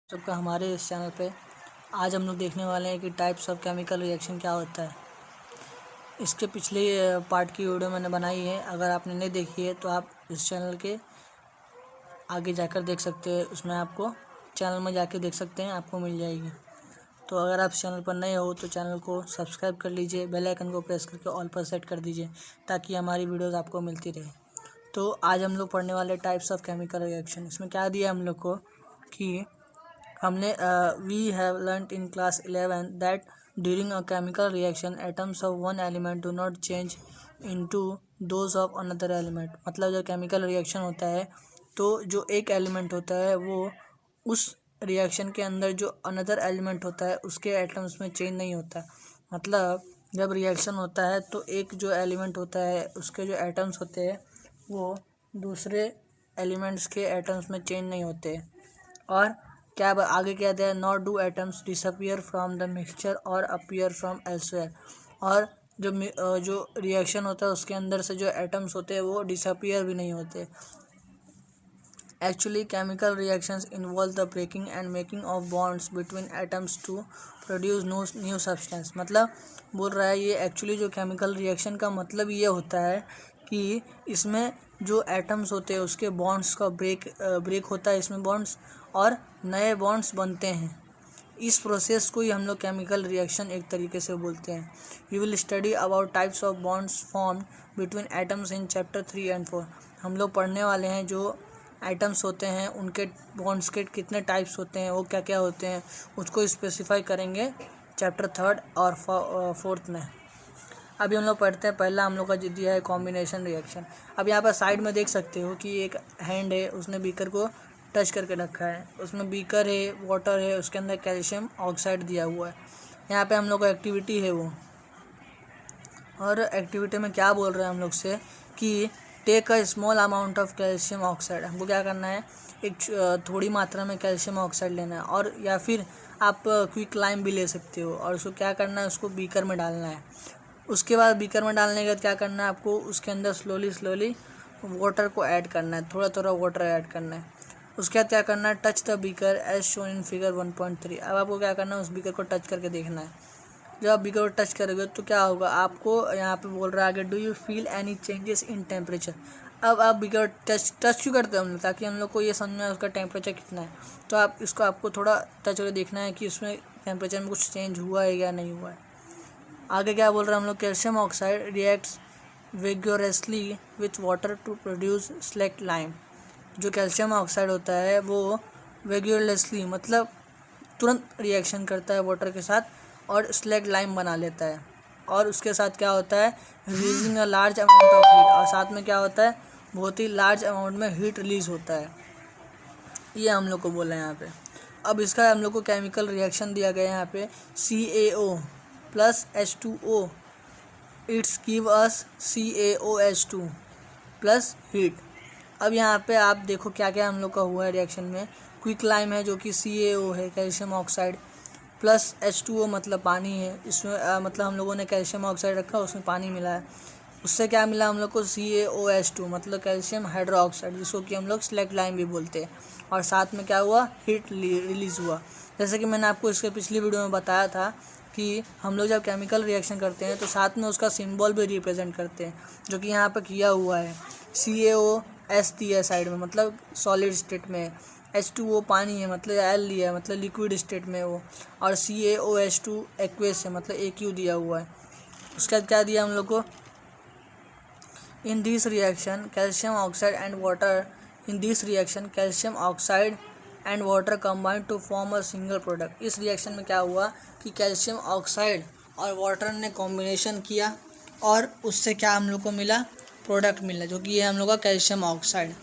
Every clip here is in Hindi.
सबका हमारे इस चैनल पे आज हम लोग देखने वाले हैं कि टाइप्स ऑफ केमिकल रिएक्शन क्या होता है। इसके पिछले पार्ट की वीडियो मैंने बनाई है, अगर आपने नहीं देखी है तो आप इस चैनल के आगे जाकर देख सकते हैं। उसमें आपको चैनल में जाके देख सकते हैं, आपको मिल जाएगी। तो अगर आप चैनल पर नए हो तो चैनल को सब्सक्राइब कर लीजिए, बेल आइकन को प्रेस करके ऑल पर सेट कर दीजिए ताकि हमारी वीडियोज़ आपको मिलती रहे। तो आज हम लोग पढ़ने वाले टाइप्स ऑफ केमिकल रिएक्शन। इसमें क्या दिया हम लोग को कि हमने we have learned in class 11 that during a chemical reaction atoms of one element do not change into those of another element. मतलब जब केमिकल रिएक्शन होता है तो जो एक एलिमेंट होता है वो उस रिएक्शन के अंदर जो अनदर एलिमेंट होता है उसके एटम्स में चेंज नहीं होता। मतलब जब रिएक्शन होता है तो एक जो एलिमेंट होता है उसके जो एटम्स होते हैं वो दूसरे एलिमेंट्स के एटम्स में चेंज नहीं होते। और क्या आगे क्या दिया, not do atoms disappear from the mixture और अपीयर फ्रॉम एल्सवेयर। और जो रिएक्शन होता है उसके अंदर से जो एटम्स होते हैं वो डिसअपियर भी नहीं होते। Actually chemical reactions involve the breaking and making of bonds between atoms to produce new substance. मतलब बोल रहा है ये एक्चुअली जो केमिकल रिएक्शन का मतलब ये होता है कि इसमें जो एटम्स होते हैं उसके बॉन्ड्स का ब्रेक होता है इसमें बॉन्ड्स, और नए बॉन्ड्स बनते हैं। इस प्रोसेस को ही हम लोग केमिकल रिएक्शन एक तरीके से बोलते हैं। We will study about types of bonds formed between atoms in chapter 3 and 4। हम लोग पढ़ने वाले हैं जो एटम्स होते हैं उनके बॉन्ड्स के कितने टाइप्स होते हैं, वो क्या क्या होते हैं, उसको स्पेसिफाई करेंगे चैप्टर 3 और 4 में। अभी हम लोग पढ़ते हैं। पहला हम लोग का दिया है कॉम्बिनेशन रिएक्शन। अब यहाँ पर साइड में देख सकते हो कि एक हैंड है, उसने बीकर को टच करके रखा है। उसमें बीकर है, वाटर है, उसके अंदर कैल्शियम ऑक्साइड दिया हुआ है। यहाँ पे हम लोग का एक्टिविटी है वो, और एक्टिविटी में क्या बोल रहे हैं हम लोग से कि take a small amount of calcium oxide. हमको क्या करना है, एक थोड़ी मात्रा में कैल्शियम ऑक्साइड लेना है, और या फिर आप क्विक लाइम भी ले सकते हो। और उसको क्या करना है, उसको बीकर में डालना है। उसके बाद बीकर में डालने के बाद क्या करना है, आपको उसके अंदर स्लोली वाटर को ऐड करना है, थोड़ा थोड़ा वाटर ऐड करना है। उसके बाद क्या करना है, touch the beaker as shown in figure 1.3। अब आपको क्या करना है, उस बीकर को टच करके देखना है। जब आप बीकर को टच करोगे तो क्या होगा, आपको यहाँ पे बोल रहा है आगे, do you feel any changes in temperature. अब आप बीकर टच क्यों करते हैं हम लोग, ताकि हम लोग को ये समझना है उसका टेम्परेचर कितना है। तो आपको थोड़ा टच करके देखना है कि उसमें टेम्परेचर में कुछ चेंज हुआ है या नहीं हुआ है। आगे क्या बोल रहे हैं हम लोग, calcium oxide reacts vigorously with water to produce slaked lime. जो कैल्शियम ऑक्साइड होता है वो विगोरसली मतलब तुरंत रिएक्शन करता है वाटर के साथ और स्लेक्ट लाइम बना लेता है। और उसके साथ क्या होता है, releasing a large amount of heat. और साथ में क्या होता है, बहुत ही लार्ज अमाउंट में हीट रिलीज होता है। ये हम लोग को बोला है यहाँ पे। अब इसका हम लोग को केमिकल रिएक्शन दिया गया है यहाँ पे, CaO plus H2O it's give us CaOH2 plus heat. अब यहाँ पे आप देखो क्या क्या हम लोग का हुआ है रिएक्शन में। क्विक लाइम है जो कि CaO है, कैल्शियम ऑक्साइड, प्लस H2O मतलब पानी है। इसमें मतलब हम लोगों ने कैल्शियम ऑक्साइड रखा, उसमें पानी मिला है। उससे क्या मिला हम लोग को, CaOH2 मतलब कैल्शियम हाइड्रोक्साइड, जिसको कि हम लोग स्लेक्ट लाइम भी बोलते हैं। और साथ में क्या हुआ, हीट रिलीज़ हुआ। जैसे कि मैंने आपको इसके पिछली वीडियो में बताया था कि हम लोग जब केमिकल रिएक्शन करते हैं तो साथ में उसका सिंबल भी रिप्रेजेंट करते हैं, जो कि यहाँ पर किया हुआ है। CaOS दिया है साइड में, मतलब सॉलिड स्टेट में। H2O पानी है, मतलब L लिया है, मतलब लिक्विड स्टेट में वो। और CaOH2 एक्वेस है, मतलब AQ दिया हुआ है। उसके बाद क्या दिया हम लोग को, in this reaction calcium oxide and water combine to form a single product। इस रिएक्शन में क्या हुआ कि कैल्शियम ऑक्साइड और वाटर ने कॉम्बिनेशन किया और उससे क्या हम लोग को मिला, प्रोडक्ट मिला, जो कि ये हम लोग का कैल्शियम ऑक्साइड।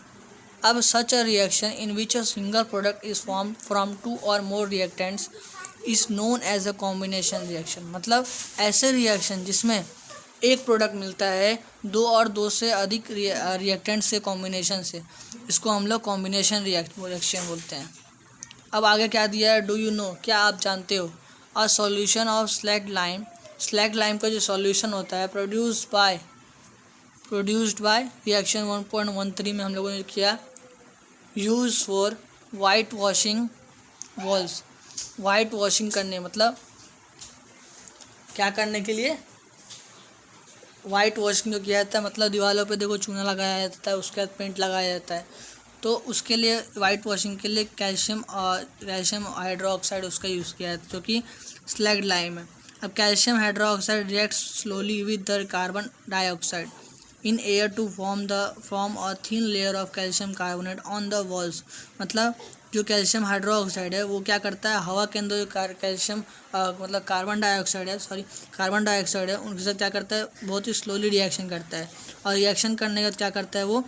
अब such a reaction in which a single product is form from 2 और more reactants is known as a combination reaction. मतलब ऐसे रिएक्शन जिसमें एक प्रोडक्ट मिलता है 2 से अधिक रिएक्टेंट से कॉम्बिनेशन से, इसको हम लोग कॉम्बिनेशन रिएक्शन बोलते हैं। अब आगे क्या दिया है, डू यू नो, क्या आप जानते हो, a solution of slaked lime का जो सॉल्यूशन होता है प्रोड्यूस्ड बाय रिएक्शन 1.13 में हम लोगों ने किया, use for white washing walls, white washing करने, मतलब क्या करने के लिए, वाइट वॉशिंग जो किया जाता है, मतलब दीवारों पे देखो चूना लगाया जाता है, उसके बाद पेंट लगाया जाता है, तो उसके लिए वाइट वॉशिंग के लिए कैल्शियम हाइड्रोक्साइड उसका यूज़ किया जाता है, जो कि स्लैग लाइम है। अब calcium hydroxide reacts slowly with the carbon dioxide in air to form a thin layer of calcium carbonate on the walls. मतलब जो कैल्शियम हाइड्रोक्साइड है वो क्या करता है, हवा के अंदर जो कैल्शियम मतलब कार्बन डाइऑक्साइड है उनके साथ क्या करता है, बहुत ही स्लोली रिएक्शन करता है, और रिएक्शन करने के बाद क्या करता है वो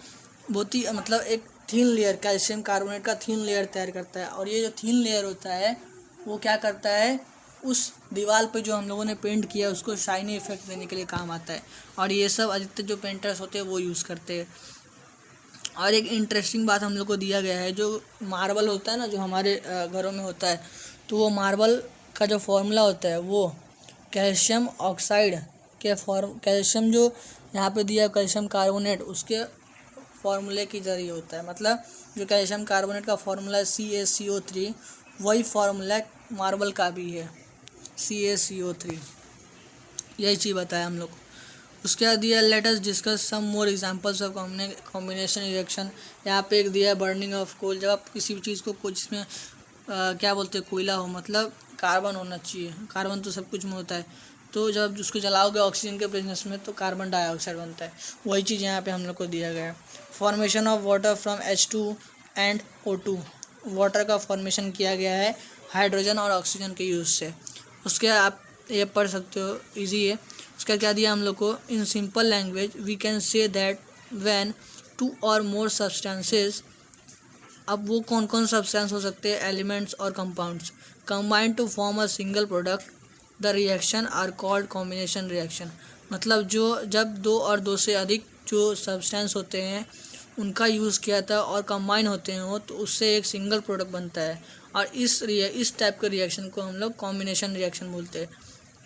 बहुत ही मतलब एक थिन लेयर, कैल्शियम कार्बोनेट का थिन लेयर तैयार करता है। और ये जो थिन लेयर होता है वो क्या करता है, उस दीवार पे जो हम लोगों ने पेंट किया उसको शाइनी इफेक्ट देने के लिए काम आता है, और ये सब अधिकतर जो पेंटर्स होते हैं वो यूज़ करते हैं। और एक इंटरेस्टिंग बात हम लोग को दिया गया है, जो मार्बल होता है ना, जो हमारे घरों में होता है, तो वो मार्बल का जो फॉर्मूला होता है वो कैल्शियम ऑक्साइड के कैल्शियम जो यहाँ पे दिया कैल्शियम कार्बोनेट उसके फार्मूले के जरिए होता है। मतलब जो कैल्शियम कार्बोनेट का फार्मूला है CaCO3, वही फार्मूला मार्बल का भी है CaCO3। यही चीज़ बताया हम लोग को। उसके बाद दिया let us discuss some more examples of combination reaction. यहाँ पे एक दिया है बर्निंग ऑफ कोल। जब आप किसी भी चीज़ को जिसमें क्या बोलते हैं, कोयला हो, मतलब कार्बन होना चाहिए, कार्बन तो सब कुछ में होता है, तो जब उसको जलाओगे ऑक्सीजन के प्रेजेंस में तो कार्बन डाइऑक्साइड बनता है। वही चीज़ यहाँ पे हम लोग को दिया गया है। Formation of water from H2 and O2। Water का फॉर्मेशन किया गया है हाइड्रोजन और ऑक्सीजन के यूज़ से। उसके आप ये पढ़ सकते हो, इजी है। उसका क्या दिया हम लोग को, in simple language we can say that when two और मोर सब्सटेंसेस। अब वो कौन कौन सब्सटेंस हो सकते हैं, एलिमेंट्स और compounds, combine to form a single product, the reaction are called combination reaction. मतलब जब दो और दो से अधिक जो सब्सटेंस होते हैं उनका यूज़ किया था और कंबाइन होते हैं वो, तो उससे एक सिंगल प्रोडक्ट बनता है, और इस टाइप के रिएक्शन को हम लोग कॉम्बिनेशन रिएक्शन बोलते हैं।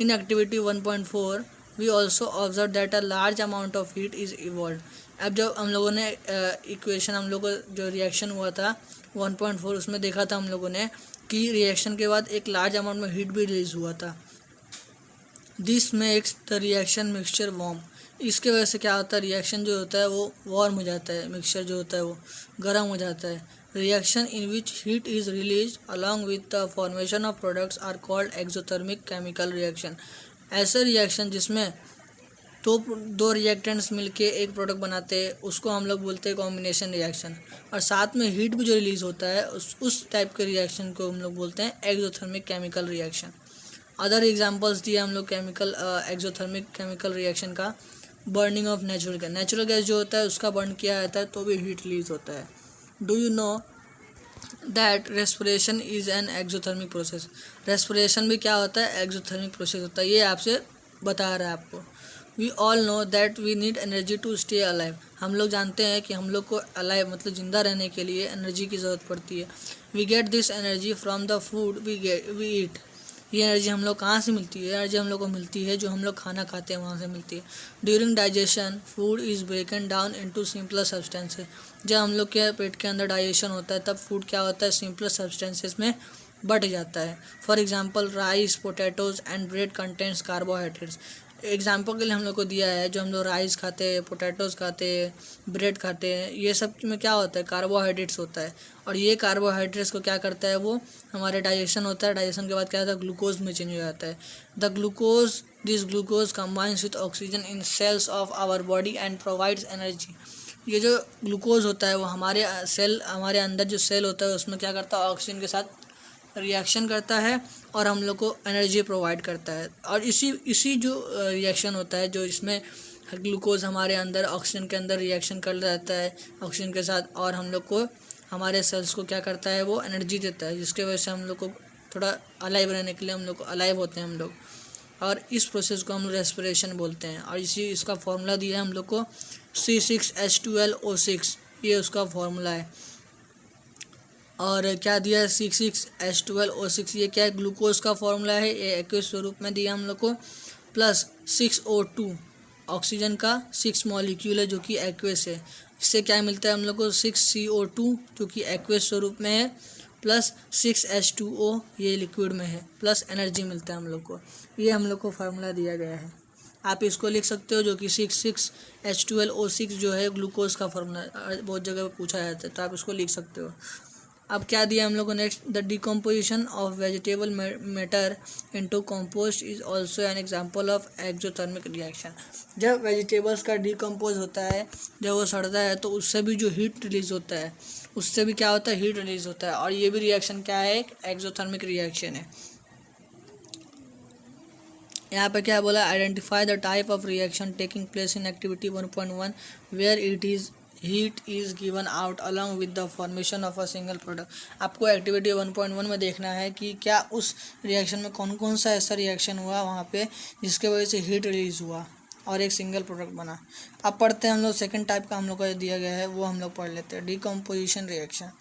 In activity 1.4 we also observe that a large amount of heat is evolve. अब जब हम लोगों ने इक्वेशन हम लोग जो रिएक्शन हुआ था 1.4 उसमें देखा था हम लोगों ने कि रिएक्शन के बाद एक लार्ज अमाउंट में हीट भी रिलीज हुआ था। This makes the reaction mixture warm. इसके वजह से क्या होता है, रिएक्शन जो होता है वो वार्म हो जाता है, मिक्सचर जो होता है वो गर्म हो जाता है। Reaction in which heat is release along with the formation of products are called exothermic chemical reaction. ऐसे रिएक्शन जिसमें दो रिएक्टेंट्स मिलके एक प्रोडक्ट बनाते हैं उसको हम लोग बोलते हैं कॉम्बिनेशन रिएक्शन, और साथ में हीट भी जो रिलीज होता है उस टाइप के रिएक्शन को हम लोग बोलते हैं exothermic chemical reaction. Other examples दिए हम लोग एक्सोथर्मिक केमिकल रिएक्शन का, बर्निंग ऑफ नेचुरल गैस जो होता है उसका बर्न किया जाता है तो भी हीट रिलीज होता है। Do you know that respiration is an exothermic process. Respiration भी क्या होता है, एक्सोथर्मिक प्रोसेस होता है, ये आपसे बता रहा है आपको। We all know that we need energy to stay alive. हम लोग जानते हैं कि हम लोग को अलाइव मतलब ज़िंदा रहने के लिए एनर्जी की ज़रूरत पड़ती है। We get this energy from the food we eat. ये एनर्जी हम लोग कहाँ से मिलती है, एनर्जी हम लोग को मिलती है जो हम लोग खाना खाते हैं वहाँ से मिलती है। During digestion food is ब्रेकन down into simpler substances. जब हम लोग के पेट के अंदर डाइजेशन होता है तब फूड क्या होता है, सिंपलर सब्सटेंसेस में बट जाता है। For example rice, potatoes and bread contents carbohydrates. Example के लिए हम लोग को दिया है जो हम लोग राइस खाते हैं, पोटैटोज खाते हैं, ब्रेड खाते हैं, ये सब में क्या होता है, कार्बोहाइड्रेट्स होता है, और ये कार्बोहाइड्रेट्स को क्या करता है, वो हमारे डाइजेशन होता है, डाइजेशन के बाद क्या होता है, ग्लूकोज में चेंज हो जाता है। This glucose combines with oxygen in cells of our body and provides energy. ये जो ग्लूकोज होता है वो हमारे अंदर जो सेल होता है उसमें क्या करता है, ऑक्सीजन के साथ रिएक्शन करता है और हम लोग को एनर्जी प्रोवाइड करता है। और इसी जो रिएक्शन होता है जो इसमें ग्लूकोज हमारे अंदर ऑक्सीजन के अंदर रिएक्शन कर जाता है ऑक्सीजन के साथ, और हम लोग को हमारे सेल्स को क्या करता है, वो एनर्जी देता है, जिसके वजह से हम लोग को थोड़ा अलाइव रहने के लिए हम लोग को अलाइव होते हैं हम लोग, और इस प्रोसेस को हम लोग रेस्पिरेशन बोलते हैं। और इसका फॉर्मूला दिया है हम लोग को C6H12O6, ये उसका फॉर्मूला है। और क्या दिया है, C6H12O6, ये क्या है, ग्लूकोज का फॉर्मूला है, ये एक्वस स्वरूप में दिया हम लोग को, प्लस 6O2 ऑक्सीजन का 6 मॉलिक्यूल है जो कि एक्वस है। इससे क्या मिलता है हम लोग को, 6CO2 जो कि एक्वस स्वरूप में है, प्लस 6H2O ये लिक्विड में है, प्लस एनर्जी मिलता है हम लोग को। ये हम लोग को फार्मूला दिया गया है, आप इसको लिख सकते हो, जो कि 6H12O6 जो है ग्लूकोज का फार्मूला, बहुत जगह पे पूछा जाता है, तो आप इसको लिख सकते हो। अब क्या दिया हम लोग को next, the decomposition of vegetable matter into compost is also an example of exothermic reaction. जब वेजिटेबल्स का डिकम्पोज होता है, जब वो सड़ता है, तो उससे भी जो हीट रिलीज होता है, उससे भी क्या होता है, हीट रिलीज होता है, और ये भी रिएक्शन क्या है, एक एक्सोथर्मिक रिएक्शन है। यहाँ पे क्या बोला, identify the type of reaction taking place in activity 1.1 where it is heat is given out along with the formation of a single product. आपको एक्टिविटी 1.1 में देखना है कि क्या उस रिएक्शन में कौन कौन सा ऐसा रिएक्शन हुआ वहाँ पे जिसके वजह से हीट रिलीज हुआ और एक सिंगल प्रोडक्ट बना। अब पढ़ते हैं हम लोग, सेकेंड टाइप का हम लोग को दिया गया है वो हम लोग पढ़ लेते हैं, डिकम्पोजिशन रिएक्शन।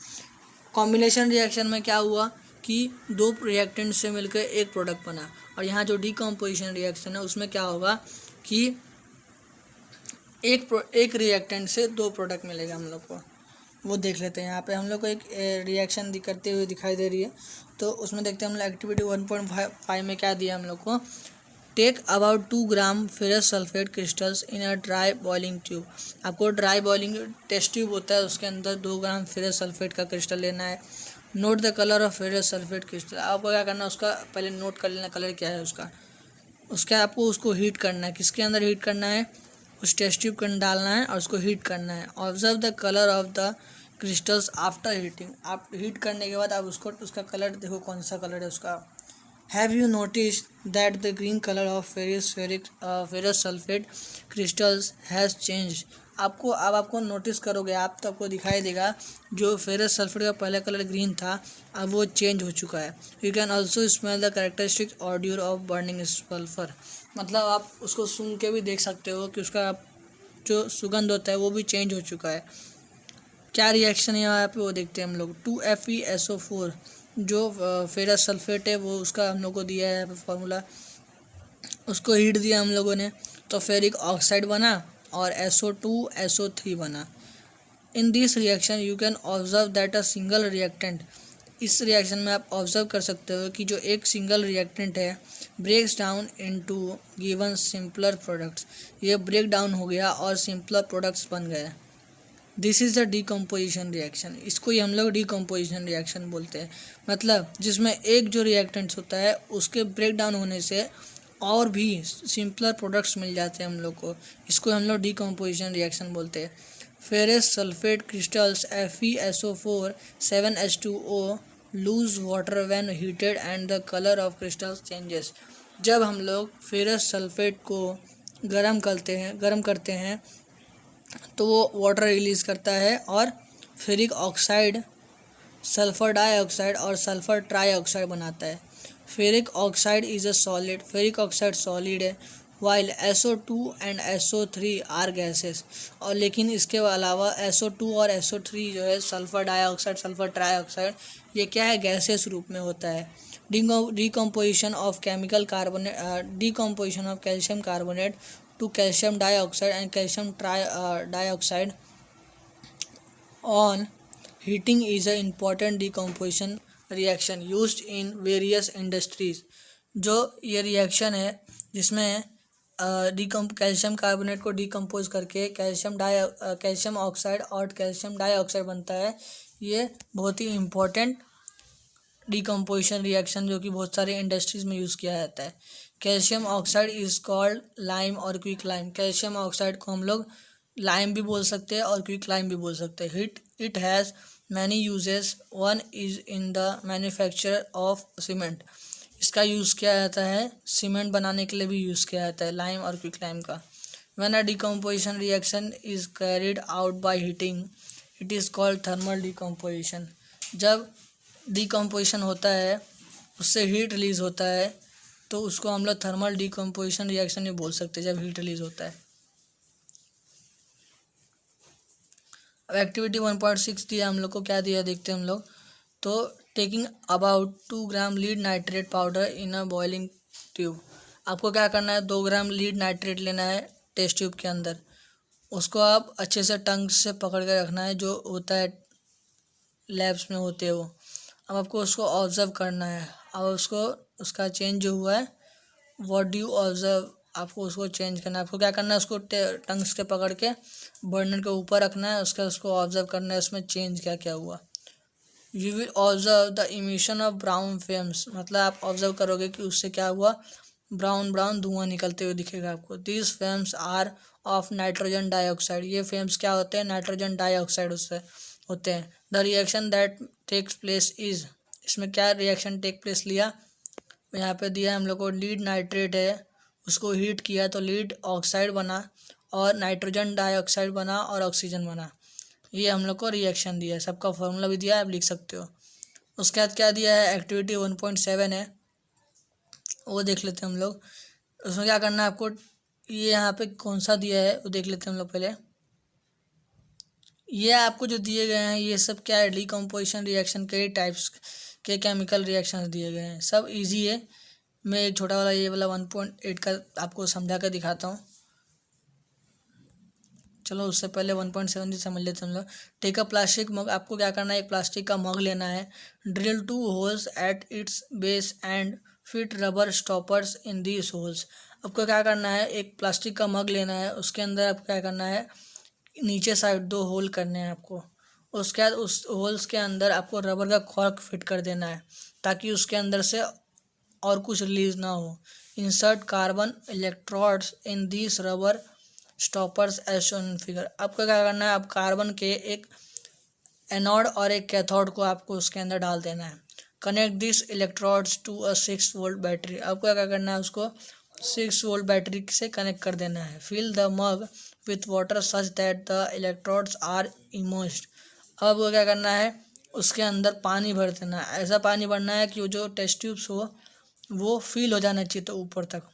कॉम्बिनेशन रिएक्शन में क्या हुआ कि दो रिएक्टेंट से मिलकर एक प्रोडक्ट बना, और यहाँ जो डिकम्पोजिशन रिएक्शन है उसमें क्या होगा कि एक रिएक्टेंट से दो प्रोडक्ट मिलेगा हम लोग को। वो देख लेते हैं। यहाँ पे हम लोग को एक रिएक्शन करते हुए दिखाई दे रही है, तो उसमें देखते हैं हम लोग एक्टिविटी 1.5 में क्या दिया हम लोग को, take about 2 gram ferrous sulphate crystals in a dry boiling tube. आपको ड्राई बॉइलिंग टेस्ट ट्यूब होता है, उसके अंदर 2 ग्राम फेरस सल्फेट का क्रिस्टल लेना है। Note the colour of ferrous sulphate crystal. आपको क्या करना है, उसका पहले नोट कर लेना कलर क्या है उसका। उसका आपको उसको हीट करना है, किसके अंदर हीट करना है, उस टेस्ट ट्यूब के अंदर डालना है और उसको हीट करना है। Observe the colour of the crystals after heating. आप हीट करने के बाद आप उसको उसका कलर देखो कौन सा कलर है उसका। Have you notice that the green colour of ferrous sulphate crystals has change. आपको नोटिस करोगे आप तो आपको दिखाई देगा जो फेरस सल्फेट का पहला कलर ग्रीन था अब वो चेंज हो चुका है। You can also smell the characteristic odour of burning sulphur. मतलब आप उसको सूंघ के भी देख सकते हो कि उसका जो सुगंध होता है वो भी चेंज हो चुका है। क्या रिएक्शन है यहाँ पे वो देखते हैं हम लोग। 2FeSO4 जो फेरस सल्फेट है वो उसका हम लोग को दिया है यहाँ पे फॉर्मूला, उसको हीट दिया हम लोगों ने तो फेरिक ऑक्साइड बना और SO2SO3 बना। In this reaction you can observe that a single reactant. इस रिएक्शन में आप ऑब्जर्व कर सकते हो कि जो एक सिंगल रिएक्टेंट है breaks down into given simpler products. ये ब्रेक डाउन हो गया और सिंपलर प्रोडक्ट्स बन गए। This is the decomposition reaction. इसको ही हम लोग डिकम्पोजिशन रिएक्शन बोलते हैं। मतलब जिसमें एक जो रिएक्टेंट्स होता है उसके ब्रेक डाउन होने से और भी सिंपलर प्रोडक्ट्स मिल जाते हैं हम लोग को, इसको हम लोग डिकम्पोजिशन रिएक्शन बोलते हैं। Ferrous sulphate crystals FeSO4 7H2O loose water when heated and the colour of crystals changes. जब हम लोग फेरस सल्फेट को गर्म करते हैं तो वो वाटर रिलीज़ करता है और फेरिक ऑक्साइड, सल्फ़र डाइऑक्साइड और सल्फ़र ट्राइऑक्साइड बनाता है। Ferric oxide is a solid, ferric oxide solid है, while SO2 and SO3 are gases. और लेकिन इसके अलावा SO2 और SO3 जो है सल्फ़र डाइऑक्साइड, सल्फ़र ट्राइऑक्साइड, ये क्या है, गैसेस रूप में होता है। Decomposition of chemical carbonate, decomposition of calcium carbonate to calcium dioxide and calcium dioxide on heating is an important decomposition reaction used in various industries। जो ये रिएक्शन है जिसमें कैल्शियम कार्बोनेट को डिकम्पोज करके कैल्शियम ऑक्साइड और कैल्शियम डाइऑक्साइड बनता है। ये बहुत ही इम्पोर्टेंट डिकम्पोजिशन रिएक्शन जो कि बहुत सारे इंडस्ट्रीज़ में यूज़ किया जाता है। Calcium oxide is called lime और क्विक लाइम। कैल्शियम ऑक्साइड को हम लोग लाइम भी बोल सकते हैं और क्विक लाइम भी बोल सकते हैं। It has many uses, one is in the manufacture of cement. इसका यूज़ किया जाता है सीमेंट बनाने के लिए भी यूज़ किया जाता है लाइम और क्विक लाइम का। When a decomposition reaction is carried out by heating it is called thermal decomposition. जब डिकम्पोजिशन होता है उससे हीट रिलीज़ होता है तो उसको हम लोग थर्मल डिकम्पोजिशन रिएक्शन भी बोल सकते हैं जब हीट रिलीज होता है। अब एक्टिविटी 1.6 दिया हम लोग को, क्या दिया देखते हैं हम लोग। तो taking about 2 gram lead nitrate powder in a boiling tube. आपको क्या करना है, 2 ग्राम लीड नाइट्रेट लेना है टेस्ट ट्यूब के अंदर। उसको आप अच्छे से टंग से पकड़ कर रखना है, जो होता है लैब्स में होते हैं वो। अब आपको उसको ऑब्जर्व करना है। अब उसको उसका चेंज जो हुआ है, व्हाट डू यू ऑब्जर्व, आपको उसको चेंज करना है। आपको क्या करना है, उसको टंग्स के पकड़ के बर्नर के ऊपर रखना है, उसको ऑब्जर्व करना है उसमें चेंज क्या क्या हुआ। You will observe the emission of brown flames, मतलब आप ऑब्जर्व करोगे कि उससे क्या हुआ, ब्राउन ब्राउन धुआं निकलते हुए दिखेगा आपको। These flames are of nitrogen dioxide, ये फ्लेम्स क्या होते हैं, नाइट्रोजन डाइऑक्साइड उससे होते हैं। The reaction that takes place is, इसमें क्या रिएक्शन टेक प्लेस लिया, यहाँ पे दिया हम लोग को लीड नाइट्रेट है, उसको हीट किया तो लीड ऑक्साइड बना और नाइट्रोजन डाइऑक्साइड बना और ऑक्सीजन बना। ये हम लोग को रिएक्शन दिया है, सबका फॉर्मूला भी दिया है, आप लिख सकते हो। उसके बाद क्या दिया है, एक्टिविटी 1.7 है, वो देख लेते हैं हम लोग। उसमें क्या करना है आपको, ये यहाँ पे कौन सा दिया है वो देख लेते हैं हम लोग पहले। ये आपको जो दिए गए हैं ये सब क्या है, डिकम्पोजिशन रिएक्शन के टाइप्स के केमिकल रिएक्शंस दिए गए हैं, सब इजी है। मैं एक छोटा वाला ये वाला 1.8 का आपको समझा कर दिखाता हूँ। चलो उससे पहले 1.7 जी समझ लेते हैं हम लोग। टेक अ प्लास्टिक मग, आपको क्या करना है, एक प्लास्टिक का मग लेना है। Drill 2 holes at its base and fit rubber stoppers in these holes. आपको क्या करना है, एक प्लास्टिक का मग लेना है, उसके अंदर आपको क्या करना है, नीचे साइड 2 होल करने हैं आपको। उसके बाद उस होल्स के अंदर आपको रबर का कॉर्क फिट कर देना है ताकि उसके अंदर से और कुछ रिलीज ना हो। Insert carbon electrodes in this rubber stoppers as shown figure. आपको क्या करना है, अब कार्बन के एक एनोड और एक कैथोड को आपको उसके अंदर डाल देना है। Connect this electrodes to a 6 volt battery, आपको क्या करना है, उसको 6 वोल्ट बैटरी से कनेक्ट कर देना है। Fill the mug with water such that the electrodes are immersed. अब वो क्या करना है, उसके अंदर पानी भर देना है, ऐसा पानी भरना है कि वो जो टेस्ट ट्यूब्स हो वो फिल हो जाना चाहिए तो ऊपर तक।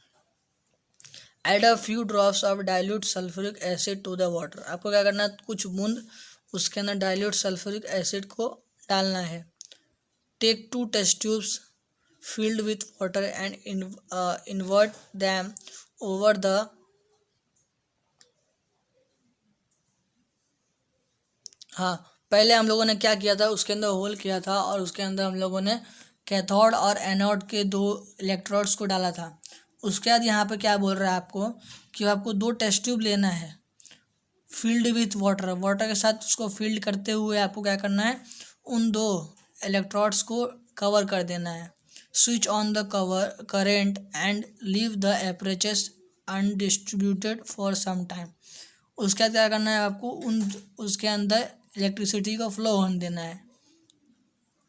Add a few drops of dilute sulphuric acid to the water, आपको क्या करना है, कुछ बूंद उसके अंदर डाइल्यूट सल्फ्यूरिक एसिड को डालना है। Take 2 test tubes filled with water and invert them over the हाँ, पहले हम लोगों ने क्या किया था, उसके अंदर होल किया था और उसके अंदर हम लोगों ने कैथोड और एनोड के 2 इलेक्ट्रोड्स को डाला था। उसके बाद यहाँ पे क्या बोल रहा है आपको कि आपको 2 टेस्ट ट्यूब लेना है, फील्ड विथ वाटर, वाटर के साथ उसको फील्ड करते हुए आपको क्या करना है, उन 2 इलेक्ट्रोड्स को कवर कर देना है। Switch on the cover current and leave the apertures undistributed for some time. उसके बाद क्या करना है आपको, उसके अंदर इलेक्ट्रिसिटी का फ्लो होने देना है।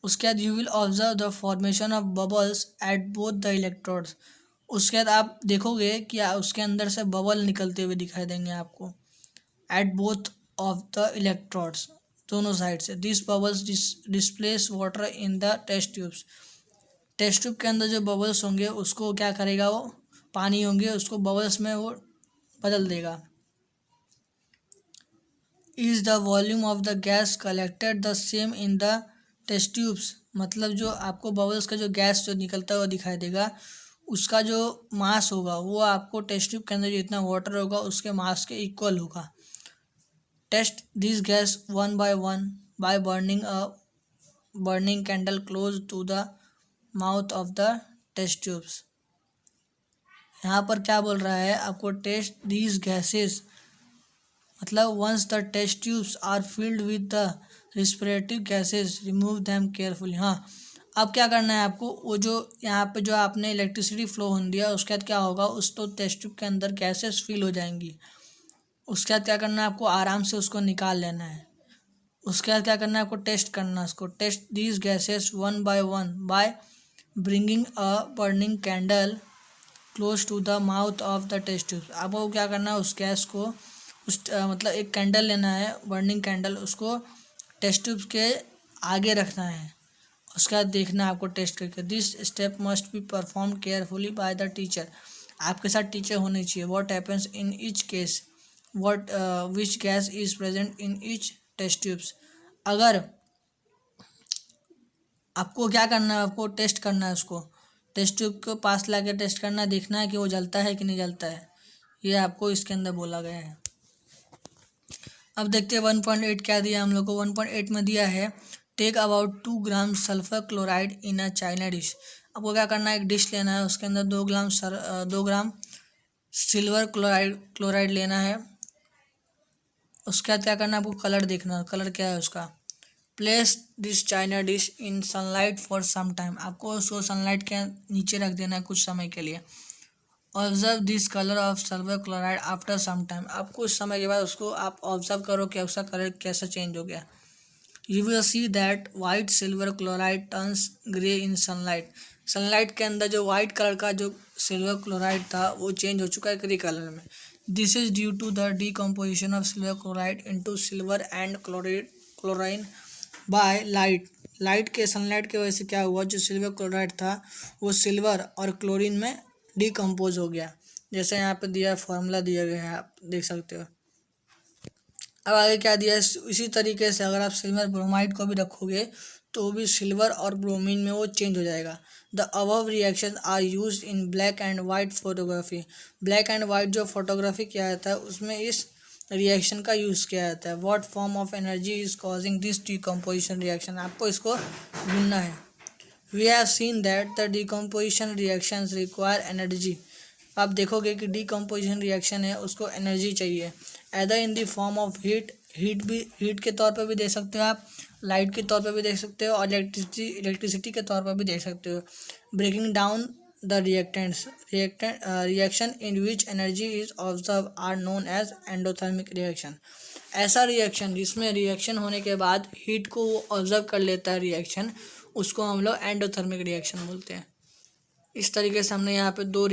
उसके बाद you will observe the formation of bubbles at both the electrodes. उसके बाद आप देखोगे कि उसके अंदर से बबल निकलते हुए दिखाई देंगे आपको at both of the electrodes, दोनों साइड से। This bubbles displace water in the test tubes, test tube के अंदर जो बबल्स होंगे उसको क्या करेगा, वो पानी होंगे उसको बबल्स में वो बदल देगा। Is the volume of the gas collected the same in the test tubes, मतलब जो आपको बबल्स का जो गैस जो निकलता हुआ दिखाई देगा उसका जो मास होगा वो आपको टेस्ट ट्यूब के अंदर जितना वाटर होगा उसके मास के इक्वल होगा। Test this gas one by burning candle close to the mouth of the test tubes। यहाँ पर क्या बोल रहा है आपको, टेस्ट दीज गैसेस, मतलब once the test tubes are filled with the respirative gases remove them carefully. हाँ, अब क्या करना है आपको, वो जो यहाँ पे जो आपने इलेक्ट्रिसिटी फ्लो होने दिया उसके बाद क्या होगा, उस तो टेस्ट ट्यूब के अंदर गैसेस फिल हो जाएंगी। उसके बाद क्या करना है आपको, आराम से उसको निकाल लेना है। उसके बाद क्या करना है आपको, टेस्ट करना है उसको। Test these gases one by bringing a burning candle close to the mouth of the test tube. आपको क्या करना है, उस गैस को मतलब एक कैंडल लेना है, बर्निंग कैंडल, उसको टेस्ट ट्यूब के आगे रखना है। उसके बाद देखना है आपको टेस्ट करके। This step must be perform carefully by the teacher, आपके साथ टीचर होने चाहिए। What happens in each case, what which gas is present in each test tubes. अगर आपको क्या करना है, आपको टेस्ट करना है, उसको टेस्ट ट्यूब को पास ला के टेस्ट करना है, देखना है कि वो जलता है कि नहीं जलता है, ये आपको इसके अंदर बोला गया है। अब देखते हैं 1.8 क्या दिया हम लोग को। 1.8 में दिया है take about 2 gram sulphur chloride in a china dish. आपको क्या करना है, एक डिश लेना है, उसके अंदर 2 ग्राम सिल्वर क्लोराइड लेना है। उसके बाद क्या करना है, आपको कलर देखना, कलर क्या है उसका। Place this china dish in sunlight for some time. आपको उसको सनलाइट के नीचे रख देना है कुछ समय के लिए। Observe this colour of silver chloride after some time. आप कुछ समय के बाद उसको आप ऑब्जर्व करो कि उसका कलर कैसा चेंज हो गया। You will see that white silver chloride turns grey in sunlight. Sunlight के अंदर जो वाइट कलर का जो सिल्वर क्लोराइड था वो चेंज हो चुका है ग्रे कलर में। This is due to the decomposition of silver chloride into silver and chlorine by light के सनलाइट की वजह से क्या हुआ, जो सिल्वर क्लोराइड था वो सिल्वर और क्लोरीन में डीकम्पोज हो गया। जैसे यहाँ पे दिया फॉर्मूला दिया गया है, आप देख सकते हो। अब आगे क्या दिया है, इसी तरीके से अगर आप सिल्वर ब्रोमाइड को भी रखोगे तो भी सिल्वर और ब्रोमीन में वो चेंज हो जाएगा। The above reaction are use in black and white photography. Black and white जो फोटोग्राफी किया जाता है उसमें इस रिएक्शन का यूज़ किया जाता है। What form of energy is causing this decomposition reaction, आपको इसको ढूंढना है। We have seen that the decomposition reactions require energy. आप देखोगे कि डिकम्पोजिशन रिएक्शन है उसको एनर्जी चाहिए, either in the form of heat के तौर पर भी दे सकते हो आप, लाइट के तौर पर भी देख सकते हो, और इलेक्ट्रिसिटी के तौर पर भी देख सकते हो। Breaking down the reaction in which energy is observe are known as endothermic reaction. ऐसा रिएक्शन जिसमें रिएक्शन होने के बाद हीट को वो ऑब्जर्व कर लेता है रिएक्शन, उसको हम लोग एंडोथर्मिक रिएक्शन बोलते हैं। इस तरीके से हमने यहाँ पे दो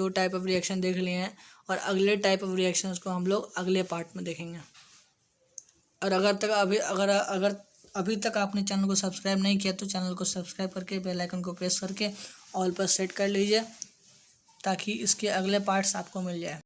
टाइप ऑफ रिएक्शन देख लिए हैं, और अगले टाइप ऑफ रिएक्शंस को हम लोग अगले पार्ट में देखेंगे। और अगर अभी तक आपने चैनल को सब्सक्राइब नहीं किया तो चैनल को सब्सक्राइब करके बेल आइकन को प्रेस करके ऑल पर सेट कर लीजिए, ताकि इसके अगले पार्ट्स आपको मिल जाए।